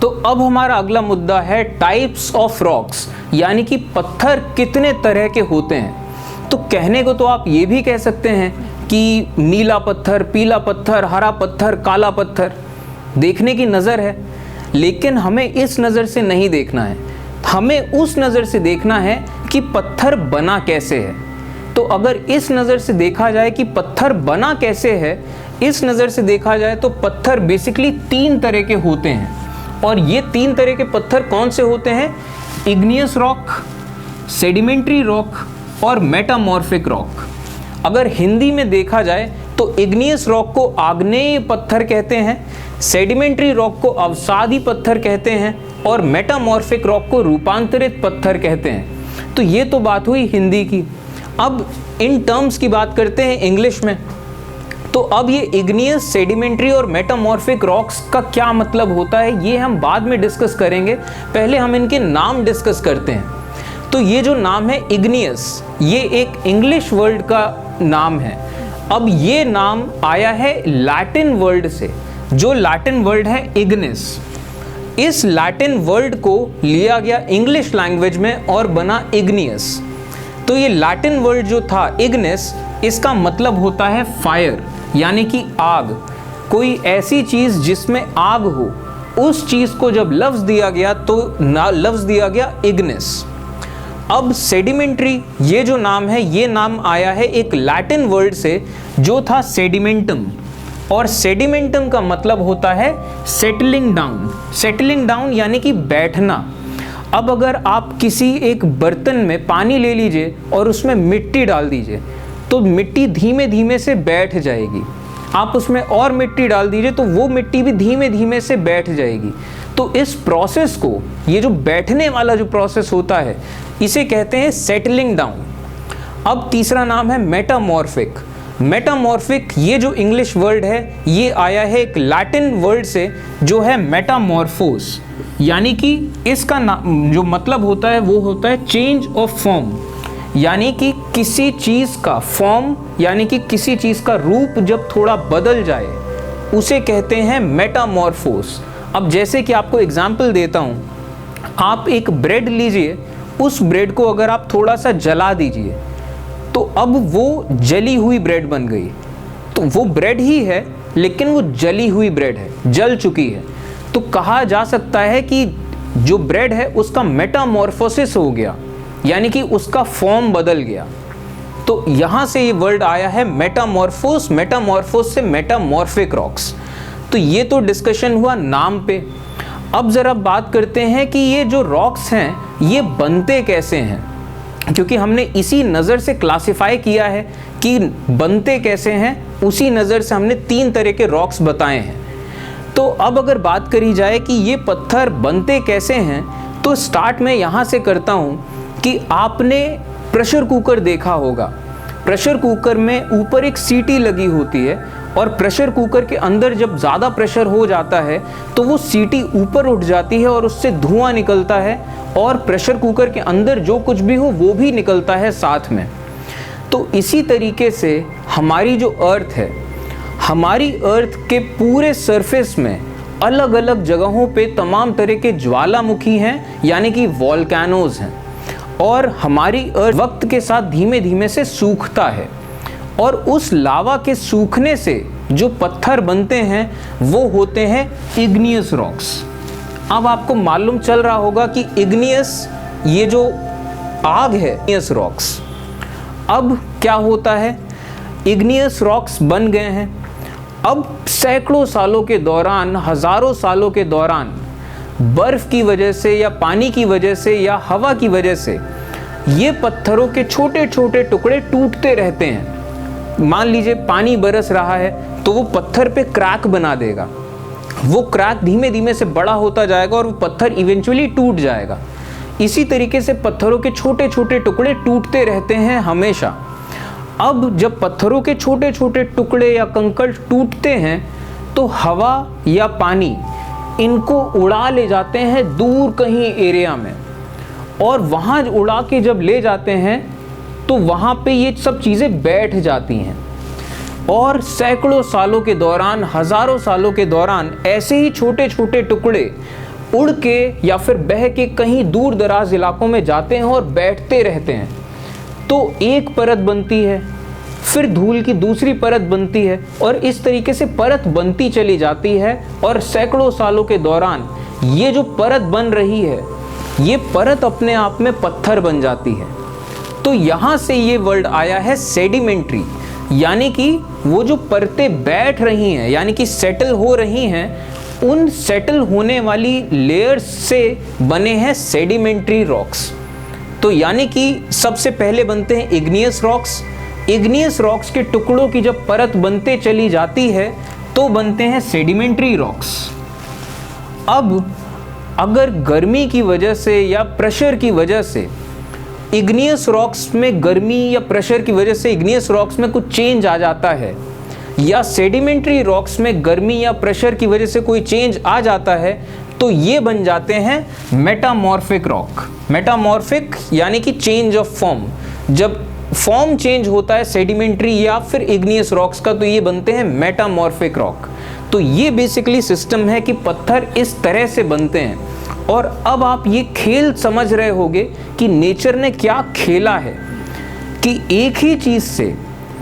तो अब हमारा अगला मुद्दा है टाइप्स ऑफ रॉक्स, यानी कि पत्थर कितने तरह के होते हैं। तो कहने को तो आप ये भी कह सकते हैं कि नीला पत्थर, पीला पत्थर, हरा पत्थर, काला पत्थर। देखने की नज़र है, लेकिन हमें इस नज़र से नहीं देखना है, हमें उस नज़र से देखना है कि पत्थर बना कैसे है। तो अगर इस नज़र से देखा जाए कि पत्थर बना कैसे है, इस नज़र से देखा जाए तो पत्थर बेसिकली 3 तरह के होते हैं। और ये 3 तरह के पत्थर कौन से होते हैं? इग्नियस रॉक, सेडिमेंट्री रॉक और मेटामॉर्फिक रॉक। अगर हिंदी में देखा जाए तो इग्नियस रॉक को आग्नेय पत्थर कहते हैं, सेडिमेंट्री रॉक को अवसादी पत्थर कहते हैं और मेटामॉर्फिक रॉक को रूपांतरित पत्थर कहते हैं। तो ये तो बात हुई हिंदी की। अब इन टर्म्स की बात करते हैं इंग्लिश में। तो अब ये इग्नियस, सेडिमेंट्री और मेटामॉर्फिक रॉक्स का क्या मतलब होता है, ये हम बाद में डिस्कस करेंगे। पहले हम इनके नाम डिस्कस करते हैं। तो ये जो नाम है इग्नियस, ये एक इंग्लिश वर्ड का नाम है। अब ये नाम आया है लैटिन वर्ड से, जो लैटिन वर्ड है इग्निस। इस लैटिन वर्ड को लिया गया इंग्लिश लैंग्वेज में और बना इग्नियस। तो ये लैटिन वर्ड जो था इग्निस, इसका मतलब होता है फायर, यानी कि आग। कोई ऐसी चीज़ जिसमें आग हो, उस चीज़ को जब लफ्ज़ दिया गया तो लफ्ज़ दिया गया इग्निस। अब सेडिमेंट्री, ये जो नाम है, ये नाम आया है एक लैटिन वर्ड से जो था सेडिमेंटम। और सेडिमेंटम का मतलब होता है सेटलिंग डाउन। सेटलिंग डाउन यानी कि बैठना। अब अगर आप किसी एक बर्तन में पानी ले लीजिए और उसमें मिट्टी डाल दीजिए, तो मिट्टी धीमे धीमे से बैठ जाएगी। आप उसमें और मिट्टी डाल दीजिए तो वो मिट्टी भी धीमे धीमे से बैठ जाएगी। तो इस प्रोसेस को, ये जो बैठने वाला जो प्रोसेस होता है, इसे कहते हैं सेटलिंग डाउन। अब तीसरा नाम है मेटामॉर्फिक। मेटामॉर्फिक, ये जो इंग्लिश वर्ड है, ये आया है एक लैटिन वर्ड से जो है मेटामॉर्फोस, यानी कि इसका जो मतलब होता है वो होता है चेंज ऑफ फॉर्म, यानी कि किसी चीज़ का फॉर्म, यानी कि किसी चीज़ का रूप जब थोड़ा बदल जाए, उसे कहते हैं मेटामॉर्फोस। अब जैसे कि आपको एग्जाम्पल देता हूँ, आप एक ब्रेड लीजिए, उस ब्रेड को अगर आप थोड़ा सा जला दीजिए तो अब वो जली हुई ब्रेड बन गई। तो वो ब्रेड ही है, लेकिन वो जली हुई ब्रेड है, जल चुकी है। तो कहा जा सकता है कि जो ब्रेड है उसका मेटामॉर्फोसिस हो गया, यानी कि उसका फॉर्म बदल गया। तो यहाँ से ये वर्ड आया है मेटामॉर्फोस, मेटामॉर्फोस से मेटामॉर्फिक रॉक्स। तो ये तो डिस्कशन हुआ नाम पे। अब ज़रा बात करते हैं कि ये जो रॉक्स हैं ये बनते कैसे हैं, क्योंकि हमने इसी नज़र से क्लासिफाई किया है कि बनते कैसे हैं। उसी नज़र से हमने 3 तरह के रॉक्स बताए हैं। तो अब अगर बात करी जाए कि ये पत्थर बनते कैसे हैं, तो स्टार्ट में यहाँ से करता हूँ कि आपने प्रेशर कुकर देखा होगा। प्रेशर कुकर में ऊपर एक सीटी लगी होती है और प्रेशर कुकर के अंदर जब ज़्यादा प्रेशर हो जाता है तो वो सीटी ऊपर उठ जाती है और उससे धुआं निकलता है और प्रेशर कुकर के अंदर जो कुछ भी हो वो भी निकलता है साथ में। तो इसी तरीके से हमारी जो अर्थ है, हमारी अर्थ के पूरे सरफेस में अलग अलग जगहों पे तमाम तरह के ज्वालामुखी हैं, यानी कि वॉल्केनोज हैं। और हमारी अर्थ वक्त के साथ धीमे धीमे से सूखता है और उस लावा के सूखने से जो पत्थर बनते हैं वो होते हैं इग्नियस रॉक्स। अब आपको मालूम चल रहा होगा कि इग्नियस, ये जो आग है, इग्नियस रॉक्स। अब क्या होता है, इग्नियस रॉक्स बन गए हैं। अब सैकड़ों सालों के दौरान, हज़ारों सालों के दौरान बर्फ़ की वजह से या पानी की वजह से या हवा की वजह से ये पत्थरों के छोटे छोटे टुकड़े टूटते रहते हैं। मान लीजिए पानी बरस रहा है तो वो पत्थर पे क्रैक बना देगा। वो क्रैक धीमे धीमे से बड़ा होता जाएगा और वो पत्थर इवेंचुअली टूट जाएगा। इसी तरीके से पत्थरों के छोटे छोटे टुकड़े टूटते रहते हैं हमेशा। अब जब पत्थरों के छोटे छोटे टुकड़े या कंकड़ टूटते हैं तो हवा या पानी इनको उड़ा ले जाते हैं दूर कहीं एरिया में, और वहाँ उड़ा के जब ले जाते हैं तो वहाँ पे ये सब चीज़ें बैठ जाती हैं। और सैकड़ों सालों के दौरान, हज़ारों सालों के दौरान ऐसे ही छोटे छोटे टुकड़े उड़ के या फिर बह के कहीं दूर दराज इलाकों में जाते हैं और बैठते रहते हैं। तो एक परत बनती है, फिर धूल की दूसरी परत बनती है और इस तरीके से परत बनती चली जाती है और सैकड़ों सालों के दौरान ये जो परत बन रही है ये परत अपने आप में पत्थर बन जाती है। तो यहाँ से ये वर्ड आया है सेडिमेंट्री, यानी कि वो जो परतें बैठ रही हैं यानी कि सेटल हो रही हैं, उन सेटल होने वाली लेयर्स से बने हैं सेडिमेंट्री रॉक्स। तो यानी कि सबसे पहले बनते हैं इग्नियस रॉक्स। इग्नियस रॉक्स के टुकड़ों की जब परत बनते चली जाती है तो बनते हैं सेडिमेंट्री रॉक्स। अब अगर गर्मी की वजह से या प्रेशर की वजह से इग्नियस रॉक्स में गर्मी या प्रेशर की वजह से इग्नियस रॉक्स में कुछ चेंज आ जाता है, या सेडिमेंट्री रॉक्स में गर्मी या प्रेशर की वजह से कोई चेंज आ जाता है, तो ये बन जाते हैं मेटामॉर्फिक रॉक। मेटामॉर्फिक यानी कि चेंज ऑफ फॉर्म। जब फॉर्म चेंज होता है सेडिमेंट्री या फिर इग्नियस रॉक्स का तो ये बनते हैं मेटामॉर्फिक रॉक। तो ये बेसिकली सिस्टम है कि पत्थर इस तरह से बनते हैं। और अब आप ये खेल समझ रहे होंगे कि नेचर ने क्या खेला है कि एक ही चीज़ से,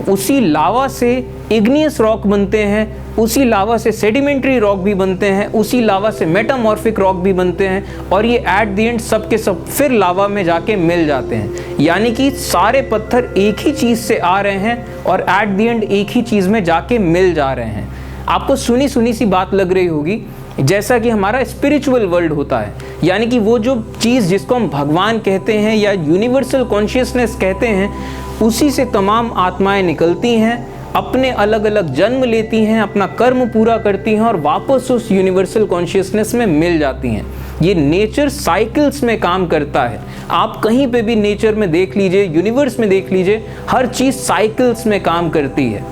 उसी लावा से इग्नियस रॉक बनते हैं, उसी लावा से सेडिमेंट्री रॉक भी बनते हैं, उसी लावा से मेटामॉर्फिक रॉक भी बनते हैं, और ये एट द एंड सब के सब फिर लावा में जाके मिल जाते हैं। यानी कि सारे पत्थर एक ही चीज़ से आ रहे हैं और एट द एंड एक ही चीज़ में जाके मिल जा रहे हैं। आपको सुनी सुनी सी बात लग रही होगी, जैसा कि हमारा स्पिरिचुअल वर्ल्ड होता है, यानी कि वो जो चीज़ जिसको हम भगवान कहते हैं या यूनिवर्सल कॉन्शियसनेस कहते हैं, उसी से तमाम आत्माएं निकलती हैं, अपने अलग अलग जन्म लेती हैं, अपना कर्म पूरा करती हैं और वापस उस यूनिवर्सल कॉन्शियसनेस में मिल जाती हैं। ये नेचर साइकिल्स में काम करता है। आप कहीं पे भी नेचर में देख लीजिए, यूनिवर्स में देख लीजिए, हर चीज़ साइकिल्स में काम करती है।